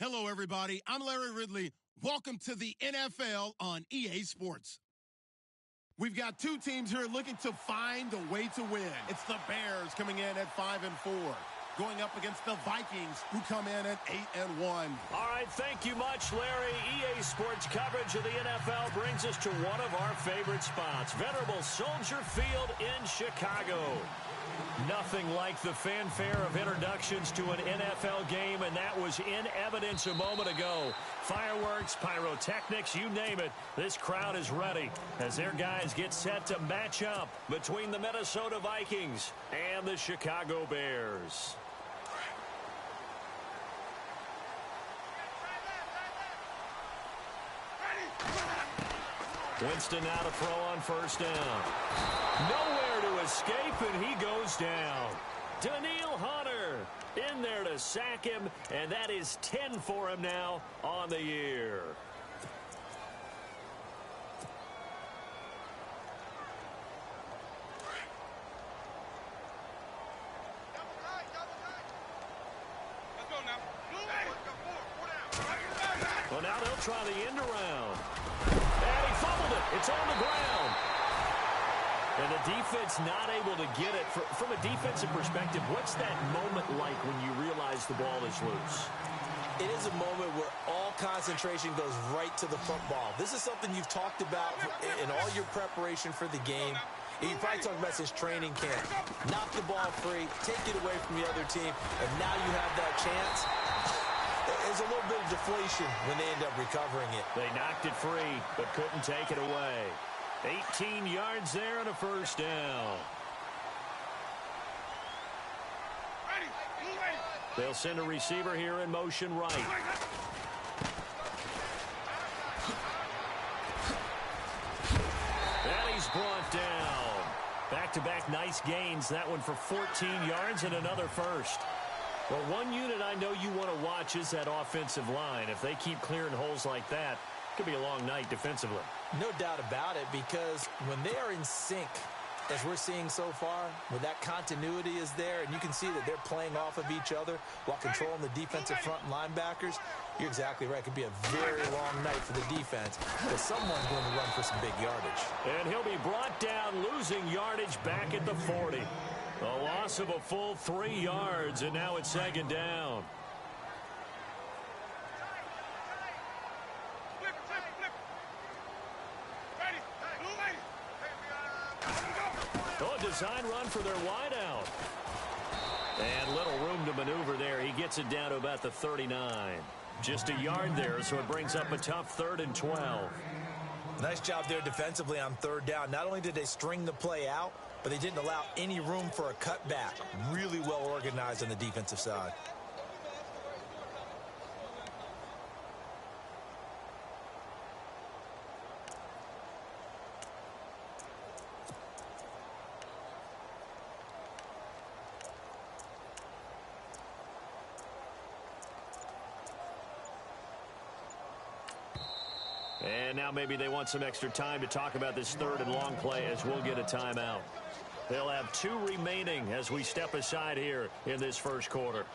Hello, everybody. I'm Larry Ridley. Welcome to the NFL on EA Sports. We've got two teams here looking to find a way to win. It's the Bears coming in at 5-4, going up against the Vikings, who come in at 8-1. All right, thank you much, Larry. EA Sports coverage of the NFL brings us to one of our favorite spots, venerable Soldier Field in Chicago. Nothing like the fanfare of introductions to an NFL game, and that was in evidence a moment ago. Fireworks, pyrotechnics, you name it. This crowd is ready as their guys get set to match up between the Minnesota Vikings and the Chicago Bears. Winston now to throw on first down. Nowhere to escape, and he goes down. Daniil Hunter in there to sack him, and that is 10 for him now on the year. Well, now they'll try the end around. And he fumbled it. It's on the ground. And the defense not able to get it. From a defensive perspective, what's that moment like when you realize the ball is loose? It is a moment where all concentration goes right to the football. This is something you've talked about in all your preparation for the game. You probably talked about since training camp. Knock the ball free, take it away from the other team, and now you have that chance. There's a little bit of deflation when they end up recovering it. They knocked it free, but couldn't take it away. 18 yards there and a first down. They'll send a receiver here in motion right. And he's brought down. Back-to-back nice gains. That one for 14 yards and another first. Well, one unit I know you want to watch is that offensive line. If they keep clearing holes like that, it could be a long night defensively. No doubt about it, because when they are in sync, as we're seeing so far, when that continuity is there, and you can see that they're playing off of each other while controlling the defensive front linebackers, you're exactly right. It could be a very long night for the defense, but someone's going to run for some big yardage. And he'll be brought down, losing yardage back at the 40. A loss of a full 3 yards, and now it's second down. Oh, design run for their wideout. And little room to maneuver there. He gets it down to about the 39. Just a yard there, so it brings up a tough 3rd and 12. Nice job there defensively on 3rd down. Not only did they string the play out, but they didn't allow any room for a cutback. Really well organized on the defensive side. And now maybe they want some extra time to talk about this 3rd and long play as we'll get a timeout. They'll have 2 remaining as we step aside here in this first quarter.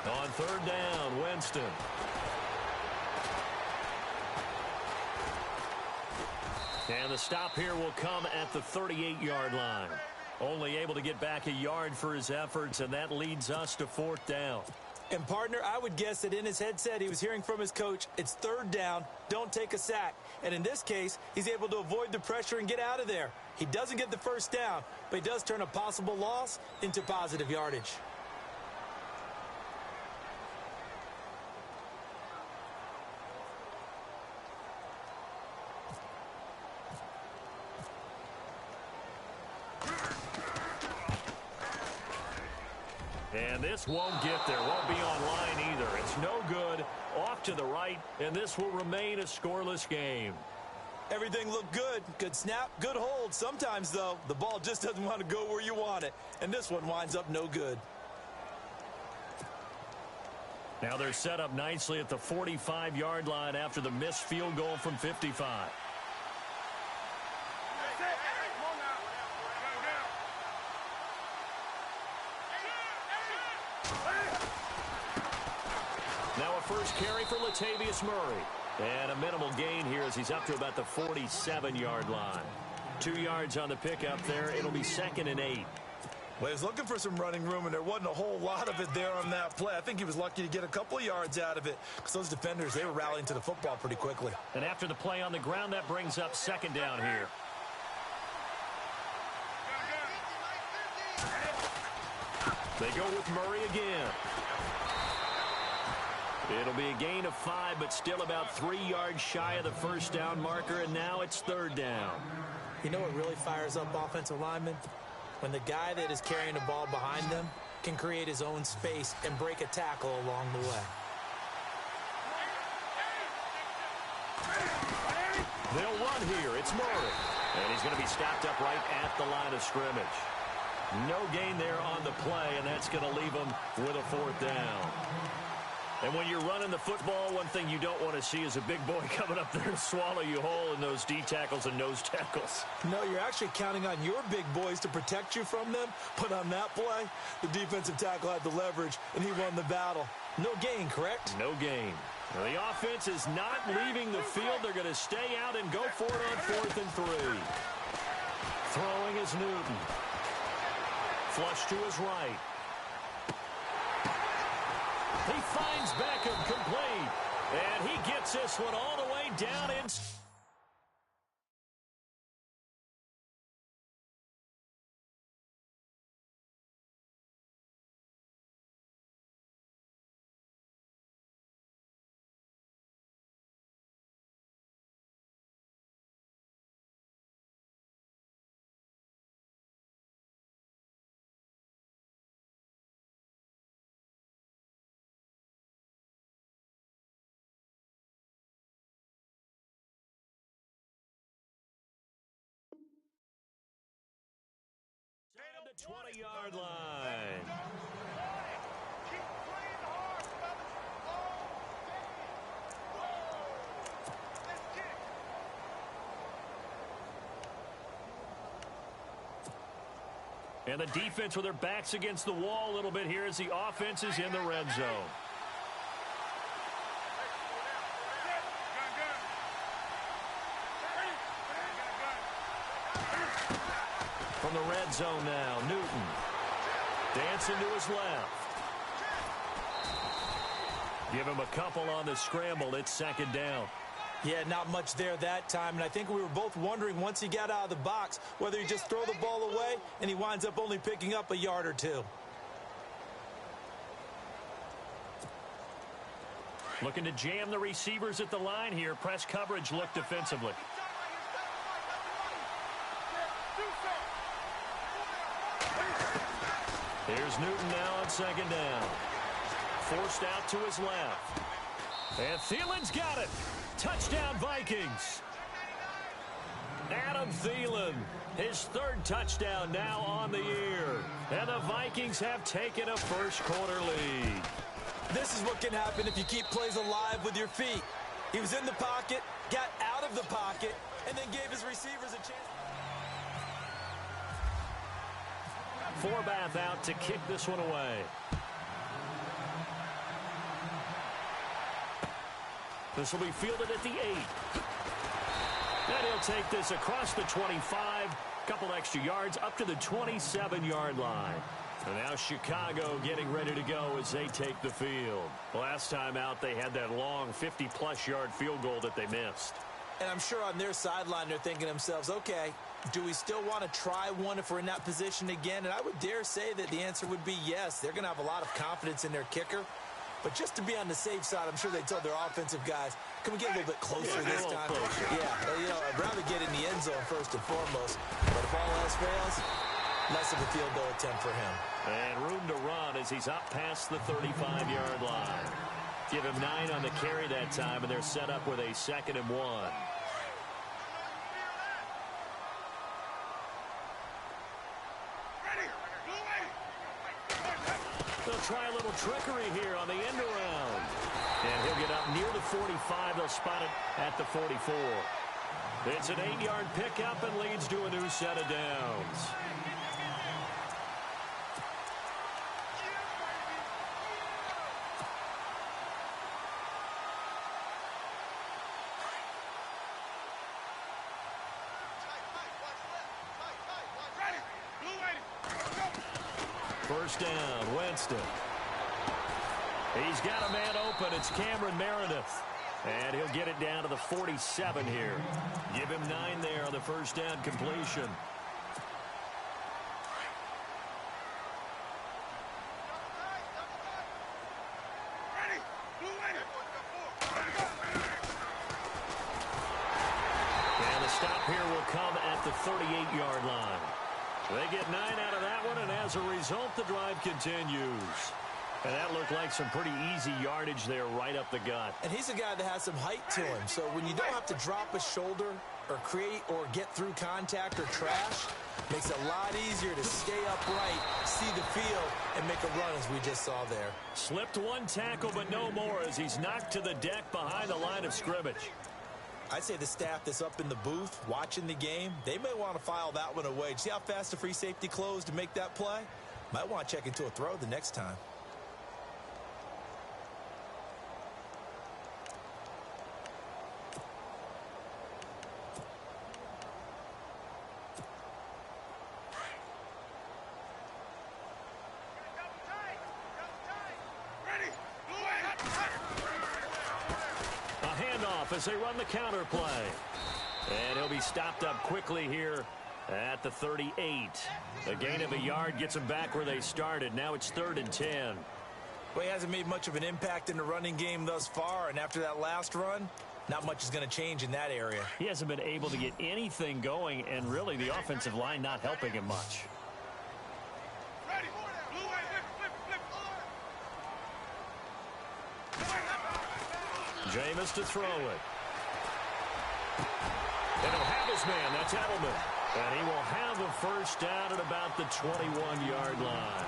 On 3rd down, Winston. And the stop here will come at the 38-yard line. Only able to get back a yard for his efforts, and that leads us to 4th down. And, partner, I would guess that in his headset he was hearing from his coach, it's 3rd down, don't take a sack. And in this case, he's able to avoid the pressure and get out of there. He doesn't get the first down, but he does turn a possible loss into positive yardage. And this won't get there. Won't be online either. It's no good. Off off to the right, and this will remain a scoreless game. Everything looked good. Good snap, good hold. Sometimes, though, the ball just doesn't want to go where you want it. And this one winds up no good. Now they're set up nicely at the 45-yard line after the missed field goal from 55. Now a first carry for Latavius Murray. And a minimal gain here as he's up to about the 47-yard line. 2 yards on the pickup there. It'll be 2nd and 8. Well, he was looking for some running room, and there wasn't a whole lot of it there on that play. I think he was lucky to get a couple of yards out of it because those defenders, they were rallying to the football pretty quickly. And after the play on the ground, that brings up 2nd down here. They go with Murray again. It'll be a gain of 5, but still about 3 yards shy of the first down marker, and now it's 3rd down. You know what really fires up offensive linemen? When the guy that is carrying the ball behind them can create his own space and break a tackle along the way. They'll run here. It's Murray. And he's going to be stopped up right at the line of scrimmage. No gain there on the play, and that's going to leave him with a 4th down. And when you're running the football, one thing you don't want to see is a big boy coming up there and swallow you whole in those D tackles and nose tackles. No, you're actually counting on your big boys to protect you from them. But on that play, the defensive tackle had the leverage, and he won the battle. No gain, correct? No gain. Now, the offense is not leaving the field. They're going to stay out and go for it on 4th and 3. Throwing is Newton. Flush to his right. He finds Beckham complete. And he gets this one all the way down in. On the 20-yard line. Keep playing hard, fellas. Let's get it. And the defense with their backs against the wall a little bit here as the offense is in the red zone. From the red zone now, Newton. Dancing to his left. Give him a couple on the scramble. It's 2nd down. Yeah, not much there that time, and I think we were both wondering once he got out of the box whether he just throw the ball away and he winds up only picking up a yard or 2. Looking to jam the receivers at the line here. Press coverage look defensively. Here's Newton now on 2nd down. Forced out to his left. And Thielen's got it. Touchdown, Vikings. Adam Thielen, his 3rd touchdown now on the year. And the Vikings have taken a first-quarter lead. This is what can happen if you keep plays alive with your feet. He was in the pocket, got out of the pocket, and then gave his receivers a chance. Forbath out to kick this one away. This will be fielded at the 8. And he'll take this across the 25. Couple extra yards up to the 27-yard line. And now Chicago getting ready to go as they take the field. Last time out, they had that long 50-plus yard field goal that they missed. And I'm sure on their sideline they're thinking to themselves, okay, do we still want to try one if we're in that position again? And I would dare say that the answer would be yes. They're going to have a lot of confidence in their kicker. But just to be on the safe side, I'm sure they told their offensive guys, can we get a little bit closer this time? Yeah, you know, I'd rather get in the end zone first and foremost. But if all else fails, less of a field goal attempt for him. And room to run as he's up past the 35-yard line. Give him 9 on the carry that time, and they're set up with a 2nd and 1. They'll try a little trickery here on the end around. And he'll get up near the 45. They'll spot it at the 44. It's an 8-yard pickup and leads to a new set of downs. First down, Winston. He's got a man open. It's Cameron Meredith. And he'll get it down to the 47 here. Give him 9 there on the first down completion. And the stop here will come at the 38-yard line. They get 9 out of that one, and as a result, the drive continues. And that looked like some pretty easy yardage there right up the gut. And he's a guy that has some height to him. So when you don't have to drop a shoulder or create or get through contact or trash, makes it a lot easier to stay upright, see the field, and make a run as we just saw there. Slipped one tackle, but no more as he's knocked to the deck behind the line of scrimmage. I'd say the staff that's up in the booth watching the game, they may want to file that one away. See how fast the free safety closed to make that play? Might want to check into a throw the next time. As they run the counter play. And he'll be stopped up quickly here at the 38. A gain of a yard gets them back where they started. Now it's 3rd and 10. Well, he hasn't made much of an impact in the running game thus far, and after that last run, not much is going to change in that area. He hasn't been able to get anything going, and really the offensive line not helping him much. Jameis to throw it. And he'll have his man. That's Edelman. And he will have a first down at about the 21-yard line.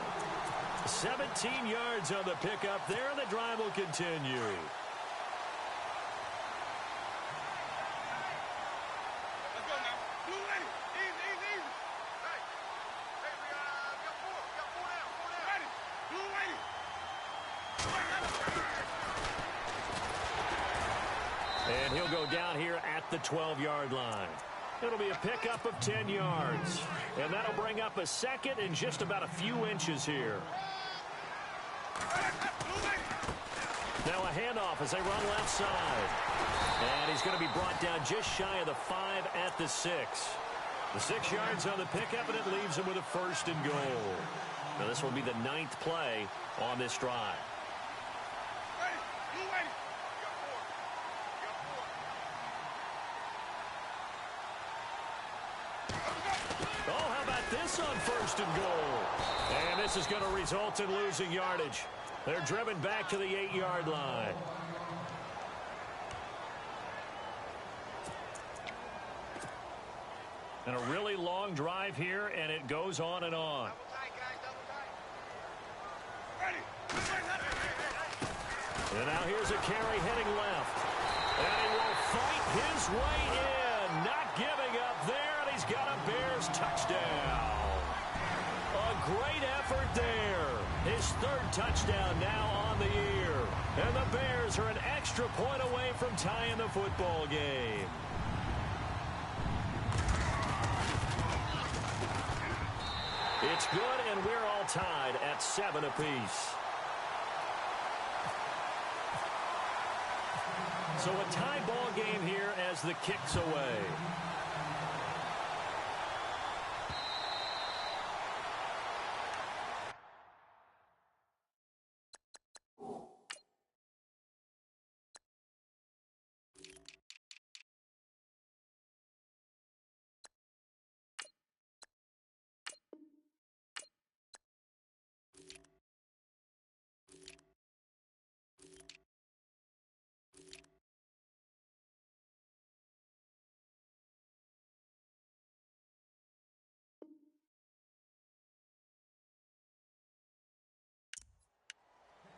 17 yards on the pickup there, and the drive will continue. And he'll go down here at the 12-yard line. It'll be a pickup of 10 yards. And that'll bring up a second and just about a few inches here. Now a handoff as they run left side. And he's going to be brought down just shy of the 5 at the 6. The 6 yards on the pickup, and it leaves him with a 1st and goal. Now this will be the 9th play on this drive. This on 1st and goal. And this is going to result in losing yardage. They're driven back to the 8-yard line. And a really long drive here, and it goes on and on. And now here's a carry heading left. And he will fight his way in. Not giving up there, and he's got a Bears touchdown. A great effort there. His 3rd touchdown now on the year. And the Bears are an extra point away from tying the football game. It's good, and we're all tied at 7 apiece. So a tie ball game here as the kick's away.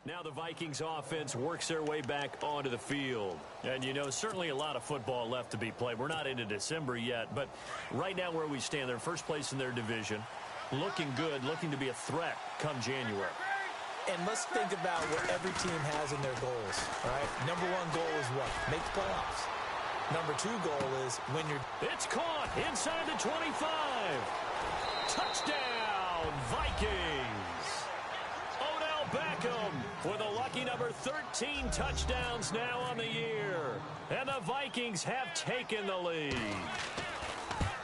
Now the Vikings offense works their way back onto the field. And, you know, certainly a lot of football left to be played. We're not into December yet, but right now where we stand, they're first place in their division, looking good, looking to be a threat come January. And let's think about what every team has in their goals, right? Number one goal is what? Make the playoffs. Number two goal is when you're... It's caught inside the 25. Touchdown, Vikings. Odell Beckham with a lucky number 13 touchdowns now on the year. And the Vikings have taken the lead.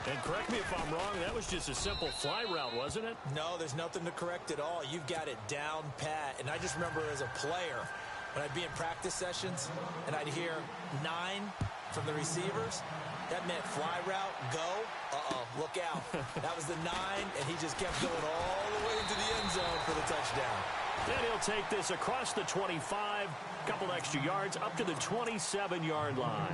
And correct me if I'm wrong, that was just a simple fly route, wasn't it? No, there's nothing to correct at all. You've got it down pat. And I just remember as a player, when I'd be in practice sessions and I'd hear 9 from the receivers, that meant fly route, go, look out. That was the 9, and he just kept going all the way into the end zone for the touchdown. Then he'll take this across the 25, couple extra yards, up to the 27-yard line.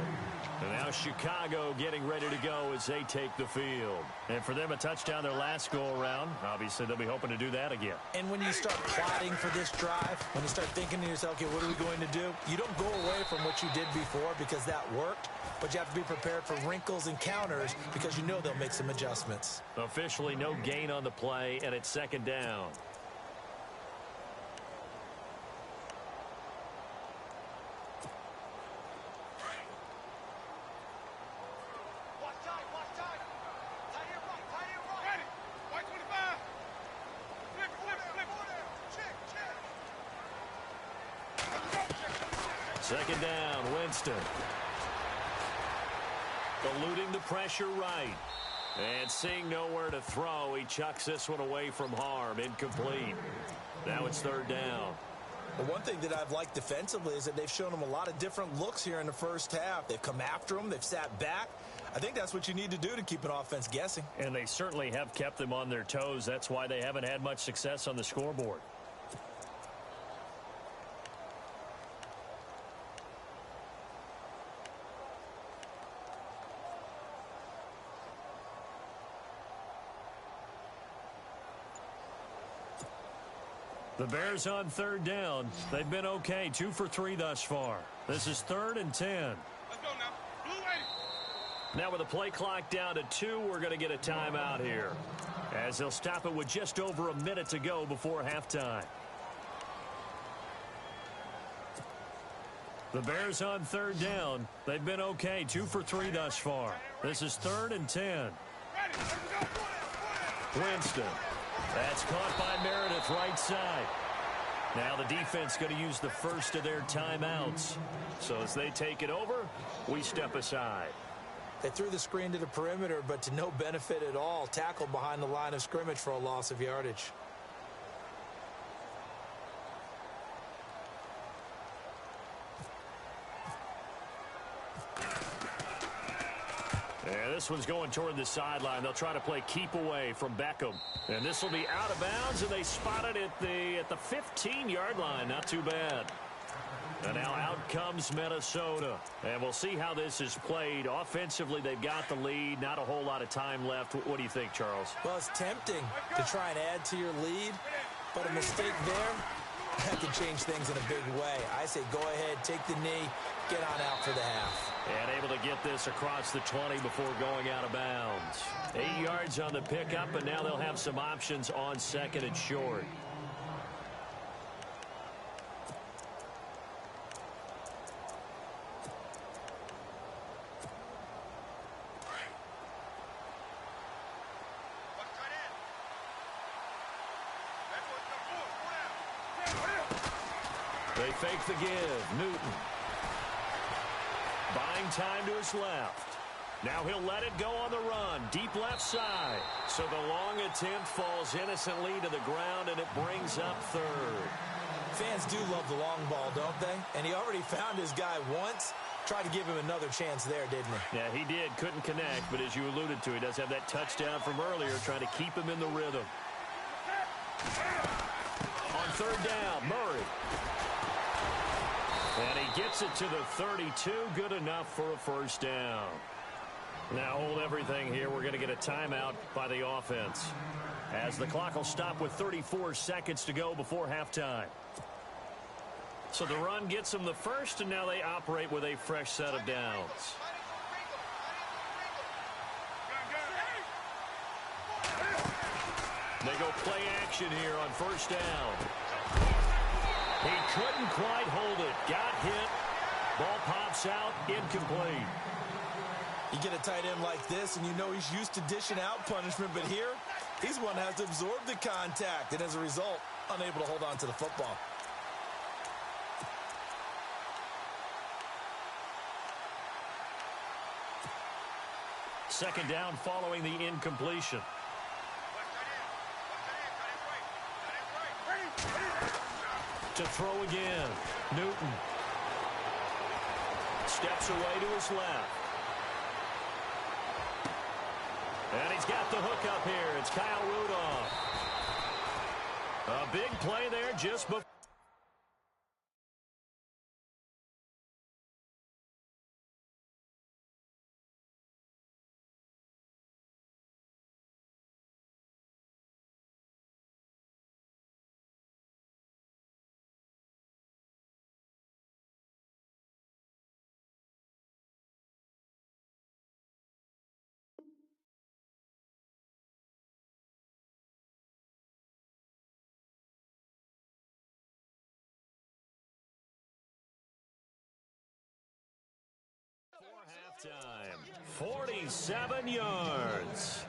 And now Chicago getting ready to go as they take the field. And for them, a touchdown their last go-around. Obviously, they'll be hoping to do that again. And when you start plotting for this drive, when you start thinking to yourself, okay, what are we going to do? You don't go away from what you did before because that worked, but you have to be prepared for wrinkles and counters because you know they'll make some adjustments. Officially, no gain on the play, and it's second down. Second down, Winston. Eluding the pressure right. And seeing nowhere to throw, he chucks this one away from harm. Incomplete. Now it's third down. Well, one thing that I've liked defensively is that they've shown them a lot of different looks here in the first half. They've come after them. They've sat back. I think that's what you need to do to keep an offense guessing. And they certainly have kept them on their toes. That's why they haven't had much success on the scoreboard. The Bears on third down. They've been okay, 2 for 3 thus far. This is 3rd and 10. Let's go now. Blue 80. Now with the play clock down to 2, we're going to get a timeout here, as they'll stop it with just over a minute to go before halftime. The Bears on third down. They've been okay, 2 for 3 thus far. This is 3rd and 10. Winston. That's caught by Meredith right side. Now the defense going to use the first of their timeouts. So as they take it over, we step aside. They threw the screen to the perimeter, but to no benefit at all. Tackled behind the line of scrimmage for a loss of yardage. Yeah, this one's going toward the sideline. They'll try to play keep away from Beckham. And this will be out of bounds, and they spot it at the 15-yard line. Not too bad. And now out comes Minnesota. And we'll see how this is played. Offensively, they've got the lead. Not a whole lot of time left. What do you think, Charles? Well, it's tempting to try and add to your lead, but a mistake there, that can change things in a big way. I say go ahead, take the knee, get on out for the half. And able to get this across the 20 before going out of bounds. 8 yards on the pickup, and now they'll have some options on 2nd and short. They fake the give. Newton. Buying time to his left. Now he'll let it go on the run. Deep left side. So the long attempt falls innocently to the ground, and it brings up 3rd. Fans do love the long ball, don't they? And he already found his guy once. Tried to give him another chance there, didn't he? Yeah, he did. Couldn't connect, but as you alluded to, he does have that touchdown from earlier, trying to keep him in the rhythm. On 3rd down, Murray. And he gets it to the 32. Good enough for a first down. Now hold everything here. We're going to get a timeout by the offense, as the clock will stop with 34 seconds to go before halftime. So the run gets them the first, and now they operate with a fresh set of downs. They go play action here on first down. He couldn't quite hold it. Got hit. Ball pops out. Incomplete. You get a tight end like this, and you know he's used to dishing out punishment, but here, he's one that has to absorb the contact, and as a result, unable to hold on to the football. Second down following the incompletion. To throw again. Newton. Steps away to his left. And he's got the hook up here. It's Kyle Rudolph. A big play there just before. Halftime, 47 yards.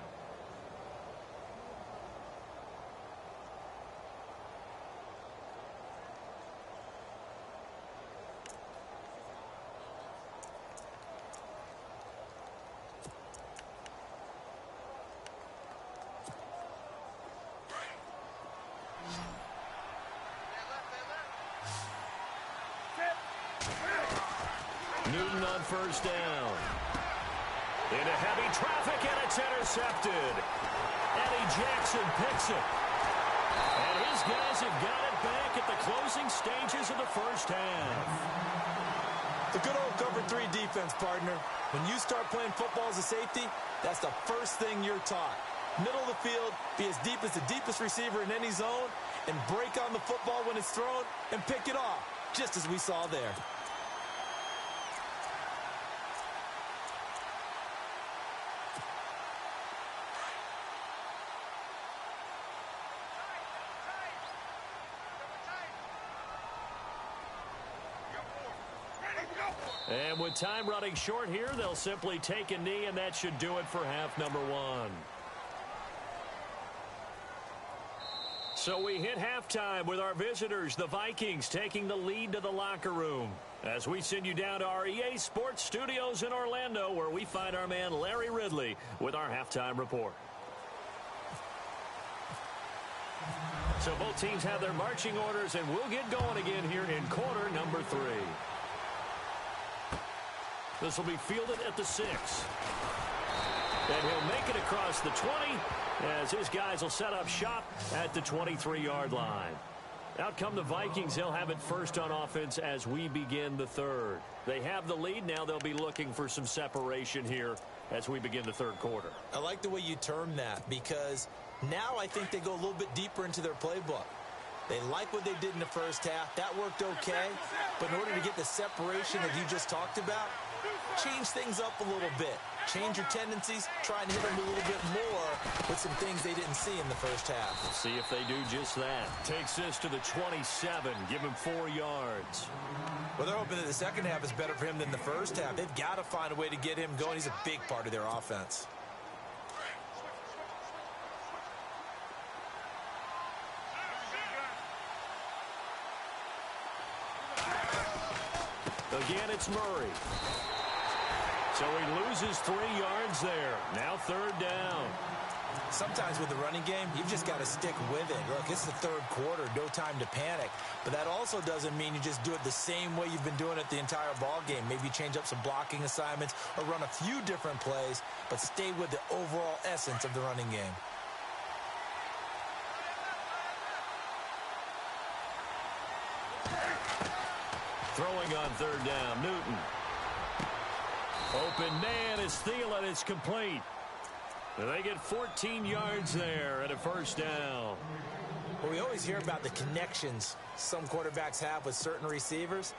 Newton on first down. Into heavy traffic, and it's intercepted. Eddie Jackson picks it. And his guys have got it back at the closing stages of the first half. The good old cover 3 defense, partner. When you start playing football as a safety, that's the first thing you're taught. Middle of the field, be as deep as the deepest receiver in any zone, and break on the football when it's thrown, and pick it off, just as we saw there. And with time running short here, they'll simply take a knee, and that should do it for half number 1. So we hit halftime with our visitors, the Vikings, taking the lead to the locker room. As we send you down to our EA Sports Studios in Orlando, where we find our man Larry Ridley with our halftime report. So both teams have their marching orders, and we'll get going again here in quarter number 3. This will be fielded at the 6. And he'll make it across the 20 as his guys will set up shop at the 23-yard line. Out come the Vikings. They'll have it first on offense as we begin the third. They have the lead. Now they'll be looking for some separation here as we begin the third quarter. I like the way you term that, because now I think they go a little bit deeper into their playbook. They like what they did in the first half. That worked okay. But in order to get the separation that you just talked about, change things up a little bit. Change your tendencies. Try and hit them a little bit more with some things they didn't see in the first half. We'll see if they do just that. Takes this to the 27. Give him 4 yards. Well, they're hoping that the second half is better for him than the first half. They've got to find a way to get him going. He's a big part of their offense. Again, it's Murray. So he loses 3 yards there. Now third down. Sometimes with the running game, you've just got to stick with it. Look, it's the third quarter, no time to panic. But that also doesn't mean you just do it the same way you've been doing it the entire ball game. Maybe change up some blocking assignments or run a few different plays, but stay with the overall essence of the running game. Throwing on third down, Newton. Open man is Thielen. It's complete. They get 14 yards there at a first down. Well, we always hear about the connections some quarterbacks have with certain receivers.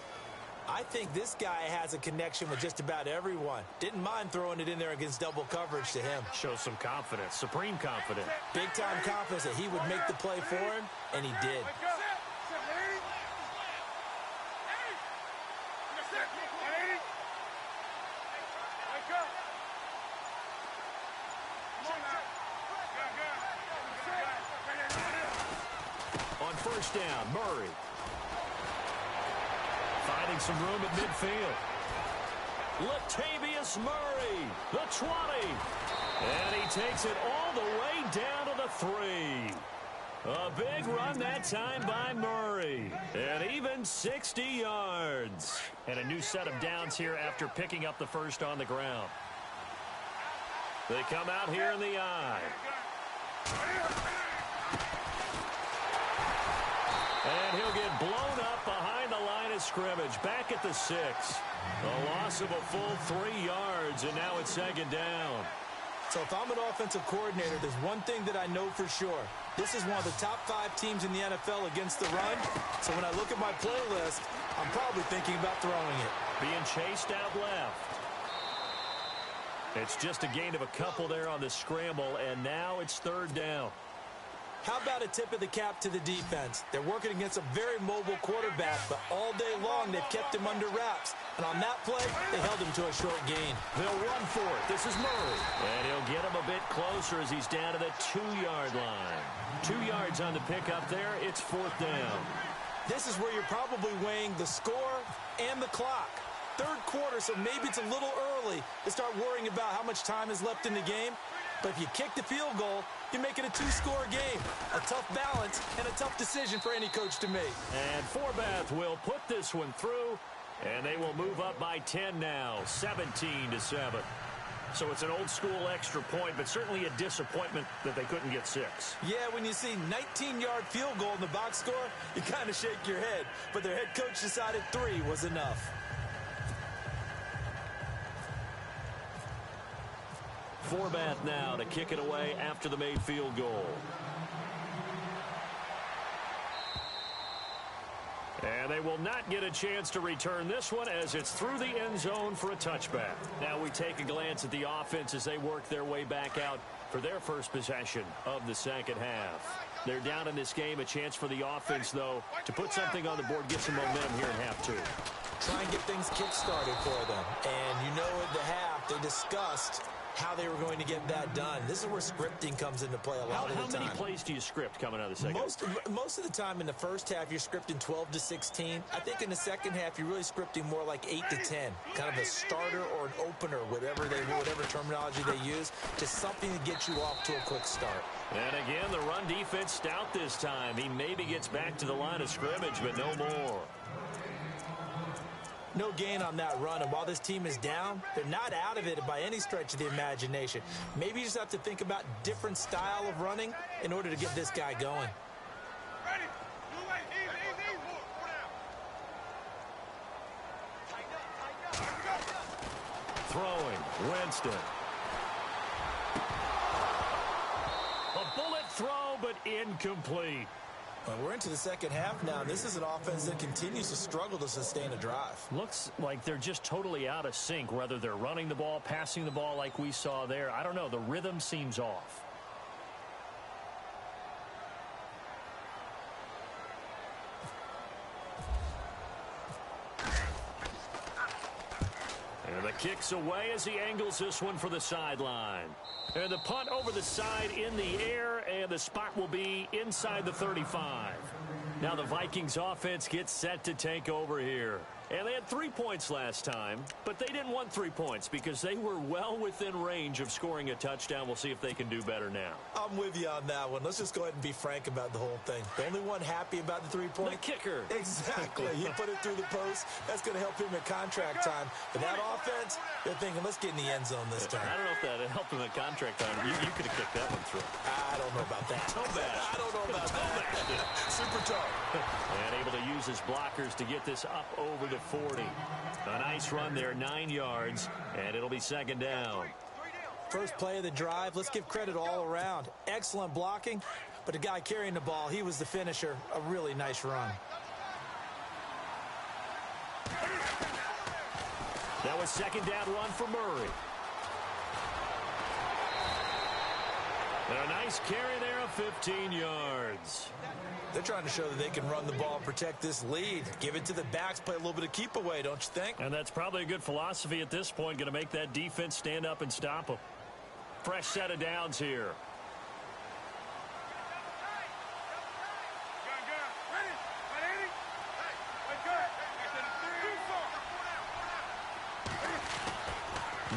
I think this guy has a connection with just about everyone. Didn't mind throwing it in there against double coverage to him. Shows some confidence, supreme confidence. Big-time confidence that he would make the play for him, and he did. On first down, Murray. Finding some room at midfield. Latavius Murray, the 20. And he takes it all the way down to the 3. A big run that time by Murray. And even 60 yards. And a new set of downs here after picking up the first on the ground. They come out here in the I. And he'll get blown up behind the line of scrimmage. Back at the 6. A loss of a full 3 yards, and now it's second down. So if I'm an offensive coordinator, there's one thing that I know for sure. This is one of the top 5 teams in the NFL against the run. So when I look at my playlist, I'm probably thinking about throwing it. Being chased out left. It's just a gain of a couple there on the scramble, and now it's third down. How about a tip of the cap to the defense? They're working against a very mobile quarterback, but all day long they've kept him under wraps. And on that play, they held him to a short gain. They'll run for it. This is Murray. And he'll get him a bit closer as he's down to the 2-yard line. 2 yards on the pickup there. It's fourth down. This is where you're probably weighing the score and the clock. Third quarter, so maybe it's a little early to start worrying about how much time is left in the game. But if you kick the field goal, you make it a 2-score game. A tough balance and a tough decision for any coach to make. And Forbath will put this one through, and they will move up by 10 now, 17-7. So it's an old-school extra point, but certainly a disappointment that they couldn't get 6. Yeah, when you see 19-yard field goal in the box score, you kind of shake your head. But their head coach decided 3 was enough. Forbath now to kick it away after the made field goal. And they will not get a chance to return this one as it's through the end zone for a touchback. Now we take a glance at the offense as they work their way back out for their first possession of the second half. They're down in this game. A chance for the offense, though, to put something on the board, get some momentum here in half 2. Try and get things kick-started for them. And you know at the half they discussed how they were going to get that done. This is where scripting comes into play a lot of the time. How many plays do you script coming out of the second? Most of the time in the first half, you're scripting 12 to 16. I think in the second half, you're really scripting more like 8 to 10. Kind of a starter or an opener, whatever terminology they use, just something to get you off to a quick start. And again, the run defense stout this time. He maybe gets back to the line of scrimmage, but no more. No gain on that run, and while this team is down, they're not out of it by any stretch of the imagination. Maybe you just have to think about different style of running in order to get this guy going. Throwing, Winston. A bullet throw, but incomplete. Well, we're into the second half now. This is an offense that continues to struggle to sustain a drive. Looks like they're just totally out of sync, whether they're running the ball, passing the ball like we saw there. I don't know. The rhythm seems off. And the kick's away as he angles this one for the sideline. And the punt over the side in the air, and the spot will be inside the 35. Now the Vikings offense gets set to take over here. And they had 3 points last time, but they didn't want 3 points because they were well within range of scoring a touchdown. We'll see if they can do better now. I'm with you on that one. Let's just go ahead and be frank about the whole thing. The only one happy about the 3-point? The kicker. Exactly. He put it through the post. That's going to help him at contract time. But that offense, they're thinking, let's get in the end zone this time. I don't know if that helped him at contract time. You could have kicked that one through. I don't know about that. I don't know about that. Super tough. And able to use his blockers to get this up over the 40. A nice run there, 9 yards, and it'll be second down. First play of the drive. Let's give credit all around. Excellent blocking. but the guy carrying the ball, he was the finisher. A really nice run. That was second down run for Murray. And a nice carry there of 15 yards. They're trying to show that they can run the ball and protect this lead. Give it to the backs, play a little bit of keep away, don't you think? And that's probably a good philosophy at this point, going to make that defense stand up and stop them. Fresh set of downs here.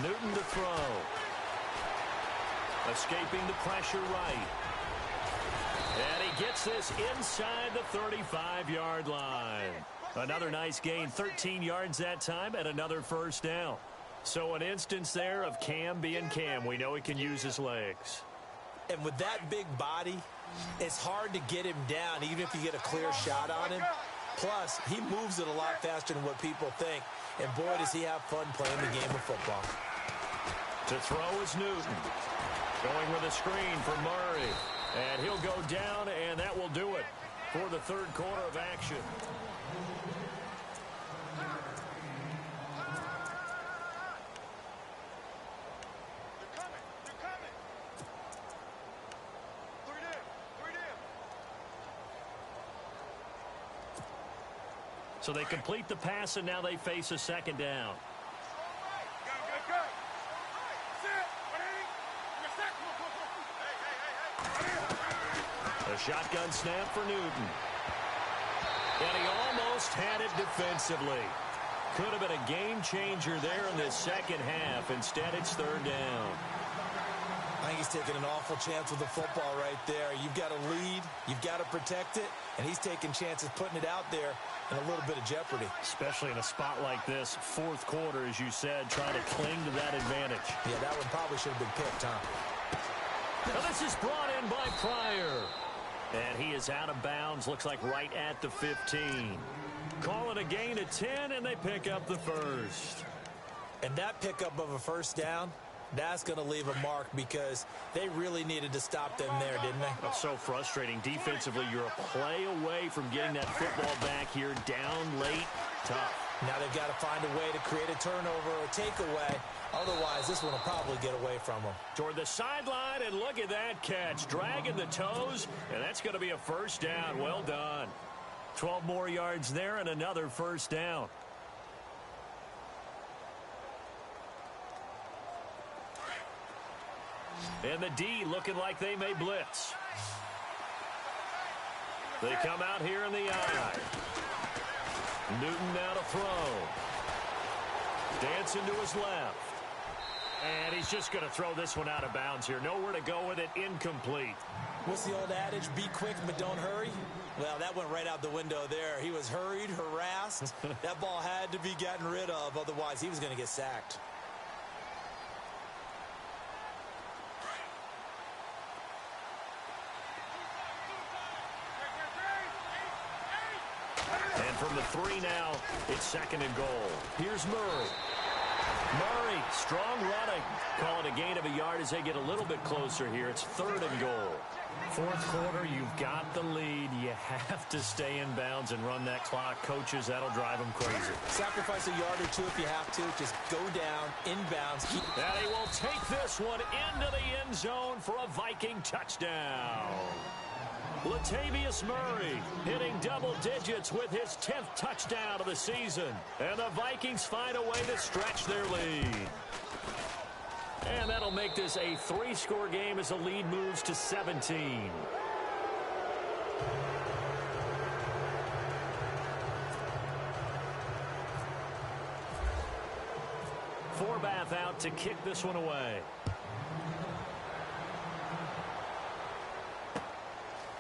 Newton to throw. Escaping the pressure right. And he gets this inside the 35-yard line. Another nice gain, 13 yards that time, and another first down. So an instance there of Cam being Cam. We know he can use his legs. And with that big body, it's hard to get him down, even if you get a clear shot on him. Plus, he moves it a lot faster than what people think. And boy, does he have fun playing the game of football. To throw is Newton. Going with a screen for Murray. And he'll go down, and that will do it for the third quarter of action. So they complete the pass, and now they face a second down. A shotgun snap for Newton. And he almost had it defensively. Could have been a game changer there in the second half. Instead, it's third down. I think he's taking an awful chance with the football right there. You've got to lead. You've got to protect it. And he's taking chances putting it out there in a little bit of jeopardy. Especially in a spot like this, fourth quarter, as you said, trying to cling to that advantage. Yeah, that one probably should have been picked, huh? Now this is brought in by Pryor. And he is out of bounds, looks like right at the 15. Call it a gain of 10, and they pick up the first. And that pickup of a first down, that's going to leave a mark because they really needed to stop them there, didn't they? That's so frustrating. Defensively, you're a play away from getting that football back here. Down late, tough. Now they've got to find a way to create a turnover or takeaway. Otherwise, this one will probably get away from them. Toward the sideline, and look at that catch. Dragging the toes, and that's going to be a first down. Well done. 12 more yards there and another first down. And the D looking like they may blitz. They come out here in the I. Newton now to throw. Dancing to his left. And he's just going to throw this one out of bounds here. Nowhere to go with it. Incomplete. What's the old adage? Be quick, but don't hurry. Well, that went right out the window there. He was hurried, harassed. That ball had to be gotten rid of. Otherwise, he was going to get sacked. And from the 3 now, it's second and goal. Here's Murray. Murray, strong running. Call it a gain of a yard as they get a little bit closer here. It's third and goal. Fourth quarter, you've got the lead. You have to stay in bounds and run that clock. Coaches, that'll drive them crazy. Sacrifice a yard or two if you have to. Just go down, inbounds. And he will take this one into the end zone for a Viking touchdown. Latavius Murray hitting double digits with his 10th touchdown of the season. And the Vikings find a way to stretch their lead. And that'll make this a 3-score game as the lead moves to 17. Forbath out to kick this one away.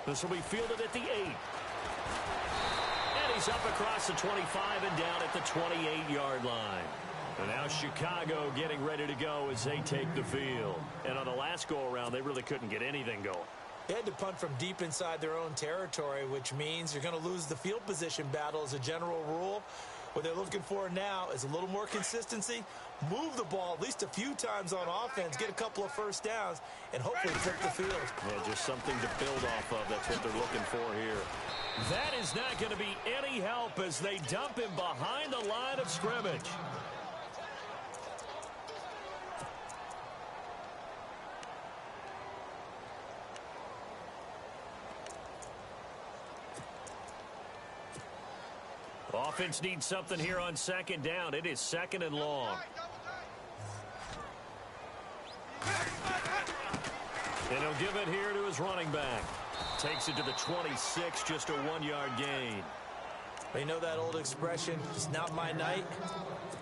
This will be fielded at the 8. And he's up across the 25 and down at the 28-yard line. And now Chicago getting ready to go as they take the field. And on the last go-around, they really couldn't get anything going. They had to punt from deep inside their own territory, which means you're going to lose the field position battle as a general rule. What they're looking for now is a little more consistency, move the ball at least a few times on offense, get a couple of first downs, and hopefully flip the field. Well, just something to build off of. That's what they're looking for here. That is not going to be any help as they dump him behind the line of scrimmage. Offense needs something here on second down. It is second and long. And he'll give it here to his running back. Takes it to the 26, just a 1-yard gain. You know that old expression, it's not my night?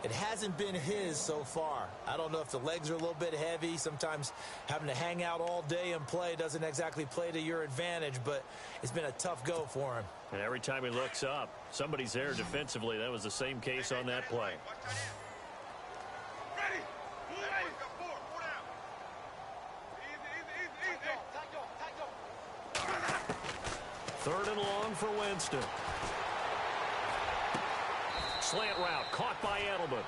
It hasn't been his so far. I don't know if the legs are a little bit heavy. Sometimes having to hang out all day and play doesn't exactly play to your advantage, but it's been a tough go for him. And every time he looks up, somebody's there defensively. That was the same case on that play. Third and long for Winston. Slant route caught by Edelman.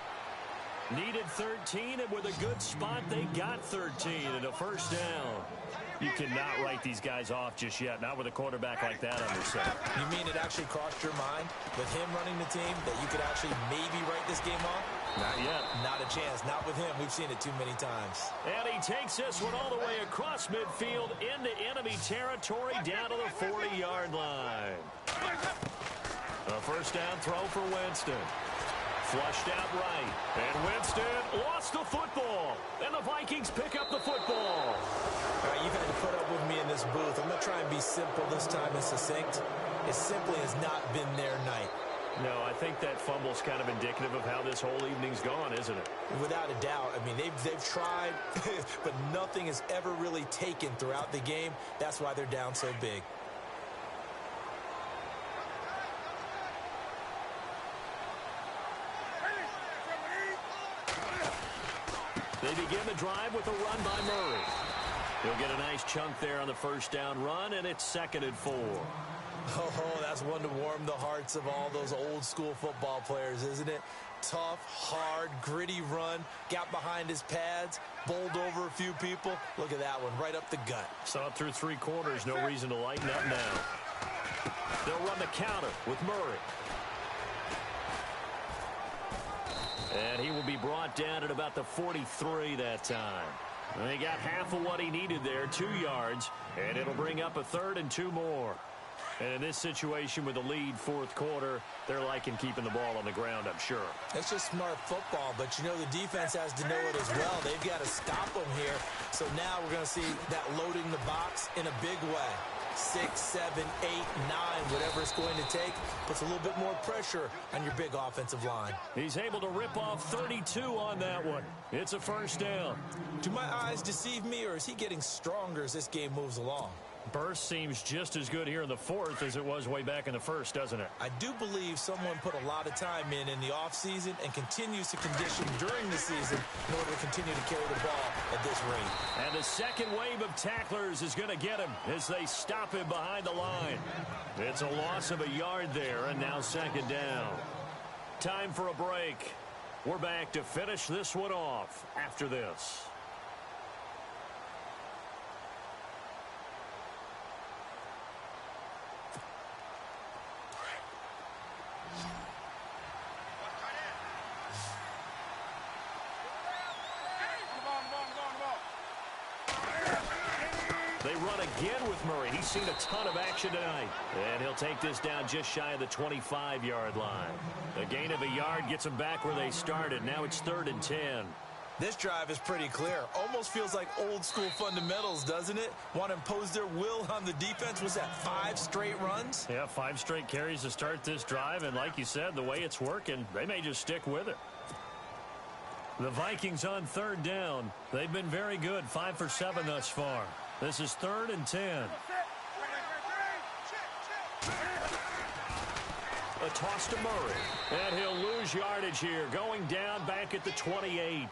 Needed 13, and with a good spot, they got 13 and a first down. You cannot write these guys off just yet, not with a quarterback like that under center. You mean it actually crossed your mind with him running the team that you could actually maybe write this game off? Not yet. Not a chance. Not with him. We've seen it too many times. And he takes this one all the way across midfield into enemy territory down to the 40-yard line. A first down throw for Winston. Flushed out right. And Winston lost the football. And the Vikings pick up the football. All right, you've had to put up with me in this booth. I'm going to try and be simple this time and succinct. It simply has not been their night. No, I think that fumble's kind of indicative of how this whole evening's gone, isn't it? Without a doubt. I mean, they've tried, but nothing has ever really taken throughout the game. That's why they're down so big. They begin the drive with a run by Murray. He'll get a nice chunk there on the first down run, and it's 2nd and 4. Oh, that's one to warm the hearts of all those old school football players, isn't it? Tough, hard, gritty run, got behind his pads, bowled over a few people. Look at that one, right up the gut. Saw it through 3 quarters, no reason to lighten up now. They'll run the counter with Murray. And he will be brought down at about the 43 that time. And he got half of what he needed there, 2 yards, and it'll bring up a 3rd and 2 more. And in this situation with the lead 4th quarter, they're liking keeping the ball on the ground, I'm sure. That's just smart football, but you know the defense has to know it as well. They've got to stop them here. So now we're going to see that loading the box in a big way. 6, 7, 8, 9, whatever it's going to take, puts a little bit more pressure on your big offensive line. He's able to rip off 32 on that one. It's a first down. Do my eyes deceive me, or is he getting stronger as this game moves along? Burst seems just as good here in the 4th as it was way back in the 1st, doesn't it? I do believe someone put a lot of time in the offseason and continues to condition during the season in order to continue to carry the ball at this rate. And the second wave of tacklers is going to get him as they stop him behind the line. It's a loss of a yard there, and now 2nd down. Time for a break. We're back to finish this one off after this. They run again with Murray. He's seen a ton of action tonight. And he'll take this down just shy of the 25-yard line. A gain of a yard gets them back where they started. Now it's 3rd and 10. This drive is pretty clear. Almost feels like old school fundamentals, doesn't it? Want to impose their will on the defense. Was that 5 straight runs? Yeah, 5 straight carries to start this drive. And like you said, the way it's working, they may just stick with it. The Vikings on 3rd down. They've been very good, 5 for 7 thus far. This is 3rd and 10. A toss to Murray. And he'll lose yardage here, going down back at the 28.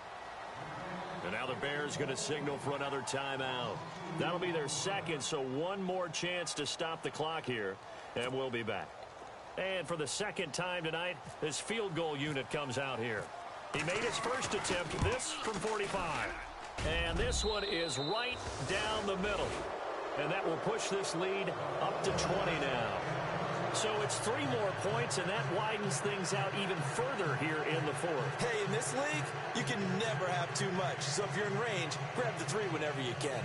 And now the Bears going to signal for another timeout. That'll be their 2nd, so one more chance to stop the clock here. And we'll be back. And for the second time tonight, this field goal unit comes out here. He made his first attempt, this from 45. And this one is right down the middle. And that will push this lead up to 20 now. So it's 3 more points, and that widens things out even further here in the fourth. Hey, in this league, you can never have too much. So if you're in range, grab the 3 whenever you can.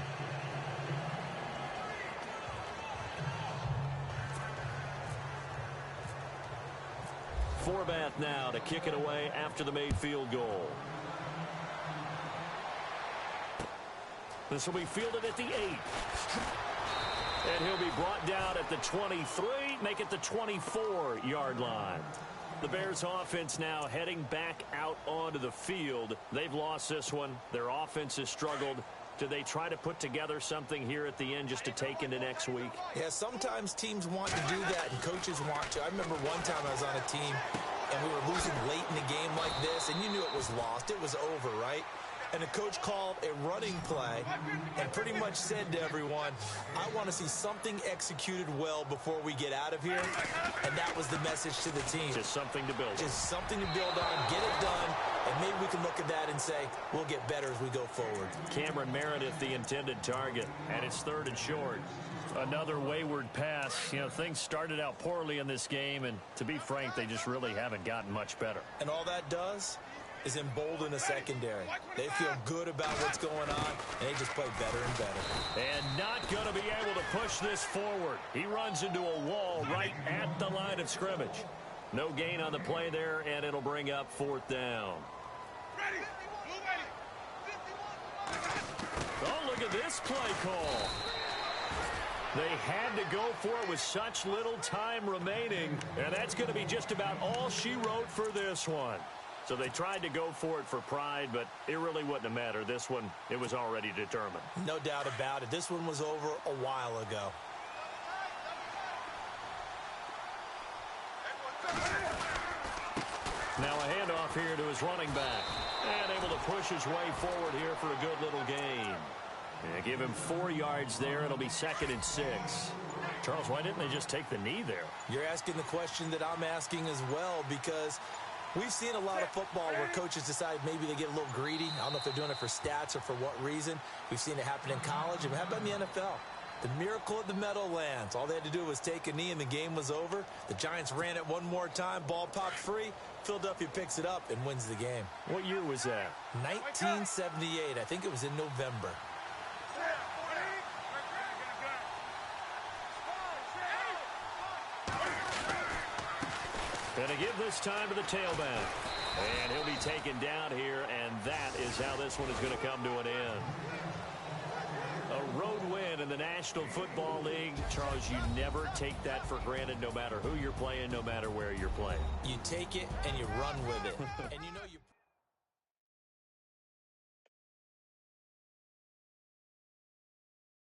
Forbath now to kick it away after the made field goal. This will be fielded at the 8. And he'll be brought down at the 23, make it the 24-yard line. The Bears offense now heading back out onto the field. They've lost this one. Their offense has struggled. Do they try to put together something here at the end just to take into next week? Yeah, sometimes teams want to do that and coaches want to. I remember one time I was on a team and we were losing late in a game like this, and you knew it was lost. It was over, right? And the coach called a running play and pretty much said to everyone, I want to see something executed well before we get out of here. And that was the message to the team. Just something to build on. Just something to build on, get it done, and maybe we can look at that and say, we'll get better as we go forward. Cameron Meredith, the intended target, and it's 3rd and short. Another wayward pass. You know, things started out poorly in this game, and to be frank, they just really haven't gotten much better. And all that does is embolden the secondary. They feel good about what's going on, and they just play better and better. And not going to be able to push this forward. He runs into a wall right at the line of scrimmage. No gain on the play there, and it'll bring up 4th down. Oh, look at this play call. They had to go for it with such little time remaining, and that's going to be just about all she wrote for this one. So they tried to go for it for pride, but it really wouldn't have mattered. This one, it was already determined. No doubt about it. This one was over a while ago. Now a handoff here to his running back. And able to push his way forward here for a good little gain. And give him 4 yards there. It'll be 2nd and 6. Charles, why didn't they just take the knee there? You're asking the question that I'm asking as well, because we've seen a lot of football where coaches decide maybe they get a little greedy. I don't know if they're doing it for stats or for what reason. We've seen it happen in college, and how about in the NFL? The miracle of the Meadowlands. All they had to do was take a knee, and the game was over. The Giants ran it one more time. Ball popped free. Philadelphia picks it up and wins the game. What year was that? 1978. I think it was in November. Going to give this time to the tailback. And he'll be taken down here, and that is how this one is going to come to an end. A road win in the National Football League. Charles, you never take that for granted, no matter who you're playing, no matter where you're playing. You take it and you run with it. And you know you